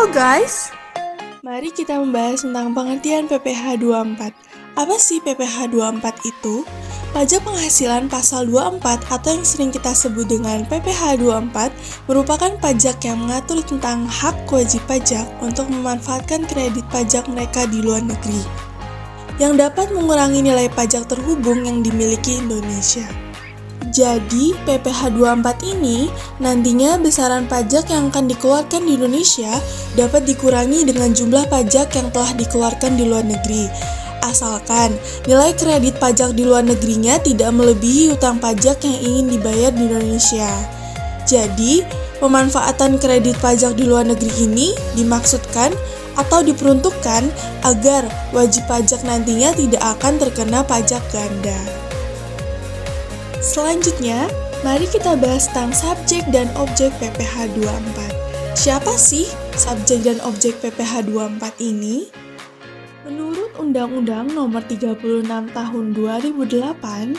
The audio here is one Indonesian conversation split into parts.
Halo guys, Mari kita membahas tentang pengertian PPh 24. Apa sih PPh 24 itu? Pajak penghasilan pasal 24 atau yang sering kita sebut dengan PPh 24 merupakan pajak yang mengatur tentang hak wajib pajak untuk memanfaatkan kredit pajak mereka di luar negeri, yang dapat mengurangi nilai pajak terhubung yang dimiliki Indonesia. Jadi, PPh 24 ini nantinya besaran pajak yang akan dikeluarkan di Indonesia dapat dikurangi dengan jumlah pajak yang telah dikeluarkan di luar negeri. Asalkan nilai kredit pajak di luar negerinya tidak melebihi utang pajak yang ingin dibayar di Indonesia. Jadi, pemanfaatan kredit pajak di luar negeri ini dimaksudkan atau diperuntukkan agar wajib pajak nantinya tidak akan terkena pajak ganda. Selanjutnya, mari kita bahas tentang subjek dan objek PPh 24. Siapa sih subjek dan objek PPh 24 ini? Menurut Undang-Undang Nomor 36 Tahun 2008,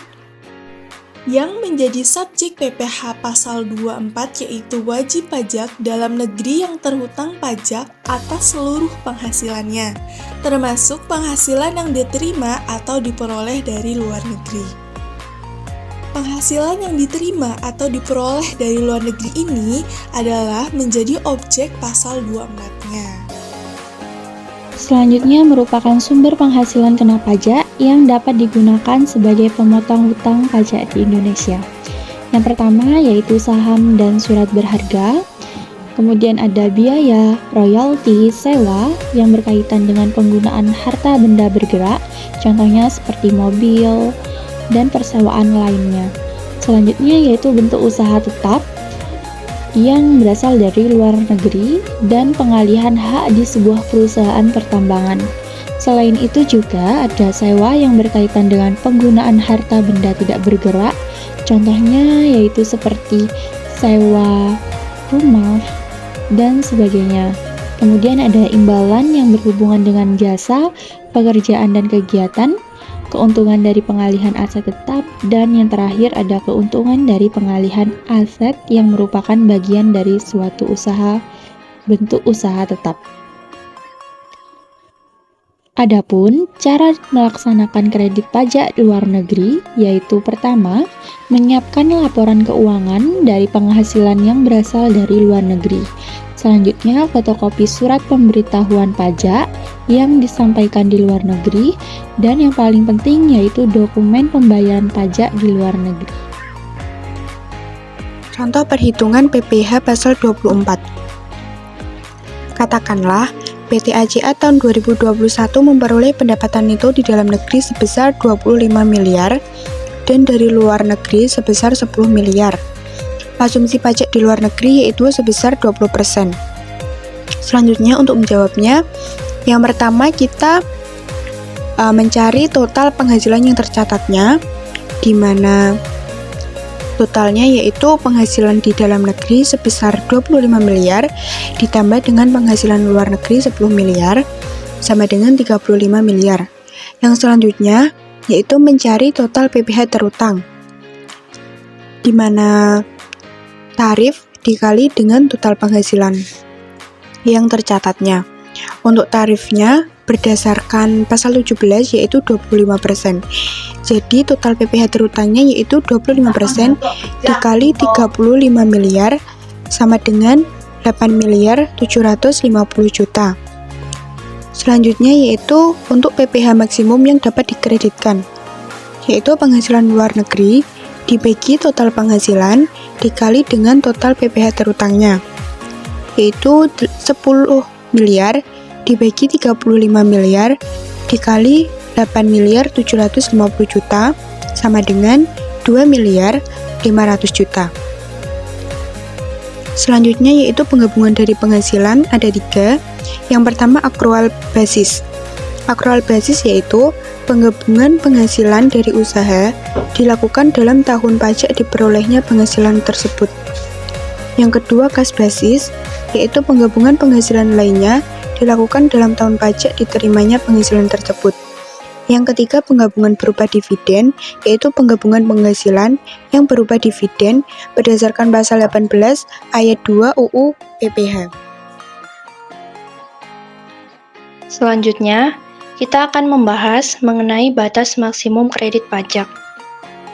yang menjadi subjek PPh pasal 24 yaitu wajib pajak dalam negeri yang terhutang pajak atas seluruh penghasilannya, termasuk penghasilan yang diterima atau diperoleh dari luar negeri. Penghasilan yang diterima atau diperoleh dari luar negeri ini adalah menjadi objek pasal 24-nya. Selanjutnya merupakan sumber penghasilan kena pajak yang dapat digunakan sebagai pemotong hutang pajak di Indonesia. Yang pertama yaitu saham dan surat berharga, kemudian ada biaya, royalti, sewa yang berkaitan dengan penggunaan harta benda bergerak, contohnya seperti mobil, dan persewaan lainnya. Selanjutnya yaitu bentuk usaha tetap yang berasal dari luar negeri dan pengalihan hak di sebuah perusahaan pertambangan. Selain itu juga ada sewa yang berkaitan dengan penggunaan harta benda tidak bergerak, contohnya yaitu seperti sewa rumah dan sebagainya. Kemudian ada imbalan yang berhubungan dengan jasa, pekerjaan dan kegiatan, keuntungan dari pengalihan aset tetap, dan yang terakhir ada keuntungan dari pengalihan aset yang merupakan bagian dari suatu usaha, bentuk usaha tetap. Adapun cara melaksanakan kredit pajak luar negeri yaitu pertama, menyiapkan laporan keuangan dari penghasilan yang berasal dari luar negeri. Selanjutnya, fotokopi surat pemberitahuan pajak yang disampaikan di luar negeri, dan yang paling penting yaitu dokumen pembayaran pajak di luar negeri. Contoh perhitungan PPh pasal 24. Katakanlah, PT ACA tahun 2021 memperoleh pendapatan neto di dalam negeri sebesar 25 miliar dan dari luar negeri sebesar 10 miliar. Asumsi pajak di luar negeri yaitu sebesar 20%. Selanjutnya untuk menjawabnya, yang pertama kita mencari total penghasilan yang tercatatnya, di mana totalnya yaitu penghasilan di dalam negeri sebesar 25 miliar ditambah dengan penghasilan luar negeri 10 miliar sama dengan 35 miliar. Yang selanjutnya yaitu mencari total PPh terutang, di mana tarif dikali dengan total penghasilan yang tercatatnya. Untuk tarifnya berdasarkan pasal 17 yaitu 25%. Jadi total PPh terutangnya yaitu 25% dikali 35 miliar sama dengan 8 miliar 750 juta. Selanjutnya yaitu untuk PPh maksimum yang dapat dikreditkan, yaitu penghasilan luar negeri dibagi total penghasilan dikali dengan total PPh terutangnya, yaitu 10 miliar dibagi 35 miliar dikali 8 miliar 750 juta sama dengan 2 miliar 500 juta. Selanjutnya yaitu penggabungan dari penghasilan ada 3. Yang pertama akrual basis. Akrual basis yaitu penggabungan penghasilan dari usaha dilakukan dalam tahun pajak diperolehnya penghasilan tersebut. Yang kedua kas basis, yaitu penggabungan penghasilan lainnya dilakukan dalam tahun pajak diterimanya penghasilan tersebut. Yang ketiga penggabungan berupa dividen, yaitu penggabungan penghasilan yang berupa dividen berdasarkan pasal 18 ayat 2 UU PPh. Selanjutnya, kita akan membahas mengenai batas maksimum kredit pajak.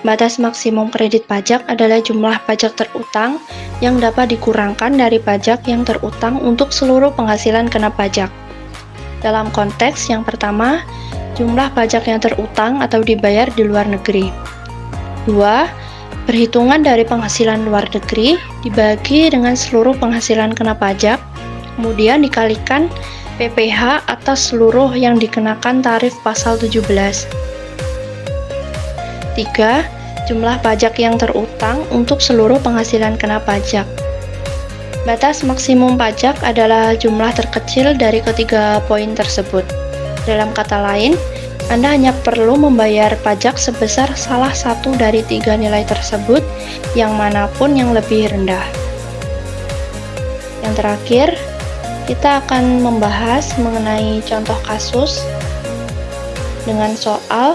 Batas maksimum kredit pajak adalah jumlah pajak terutang yang dapat dikurangkan dari pajak yang terutang untuk seluruh penghasilan kena pajak. Dalam konteks yang pertama, jumlah pajak yang terutang atau dibayar di luar negeri. 2. Perhitungan dari penghasilan luar negeri dibagi dengan seluruh penghasilan kena pajak, kemudian dikalikan PPh atas seluruh yang dikenakan tarif pasal 17. 3. Jumlah pajak yang terutang untuk seluruh penghasilan kena pajak. Batas maksimum pajak adalah jumlah terkecil dari ketiga poin tersebut. Dalam kata lain, Anda hanya perlu membayar pajak sebesar salah satu dari tiga nilai tersebut, yang manapun yang lebih rendah. Yang terakhir, kita akan membahas mengenai contoh kasus dengan soal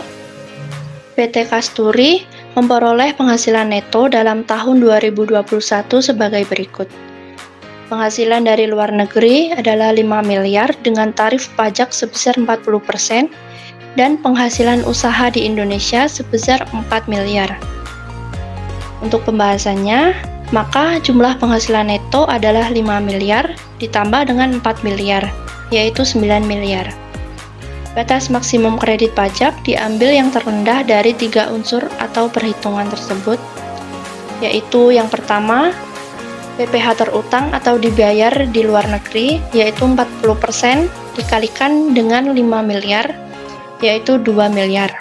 PT Kasturi memperoleh penghasilan neto dalam tahun 2021 sebagai berikut. Penghasilan dari luar negeri adalah 5 miliar dengan tarif pajak sebesar 40% dan penghasilan usaha di Indonesia sebesar 4 miliar. Untuk pembahasannya, maka jumlah penghasilan neto adalah 5 miliar ditambah dengan 4 miliar, yaitu 9 miliar. Batas maksimum kredit pajak diambil yang terendah dari tiga unsur atau perhitungan tersebut, yaitu yang pertama, PPh terutang atau dibayar di luar negeri, yaitu 40% dikalikan dengan 5 miliar, yaitu 2 miliar.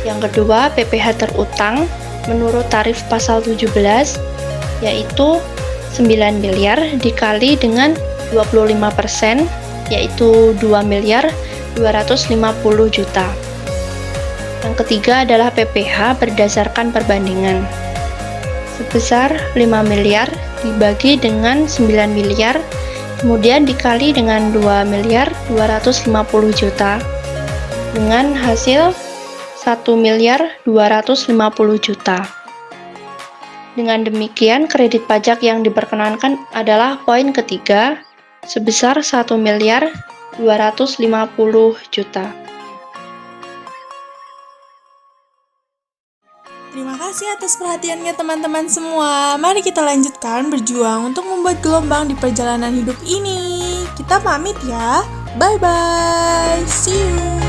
Yang kedua, PPh terutang menurut tarif pasal 17, yaitu 9 miliar dikali dengan 25%, yaitu 2 miliar 250 juta. Yang ketiga adalah PPh berdasarkan perbandingan. Sebesar 5 miliar dibagi dengan 9 miliar, kemudian dikali dengan 2 miliar 250 juta, dengan hasil 1 miliar 250 juta. Dengan demikian, kredit pajak yang diperkenankan adalah poin ketiga, sebesar 1 miliar 250 juta. Terima kasih atas perhatiannya teman-teman semua. Mari kita lanjutkan berjuang untuk membuat gelombang di perjalanan hidup ini. Kita pamit ya. Bye-bye. See you.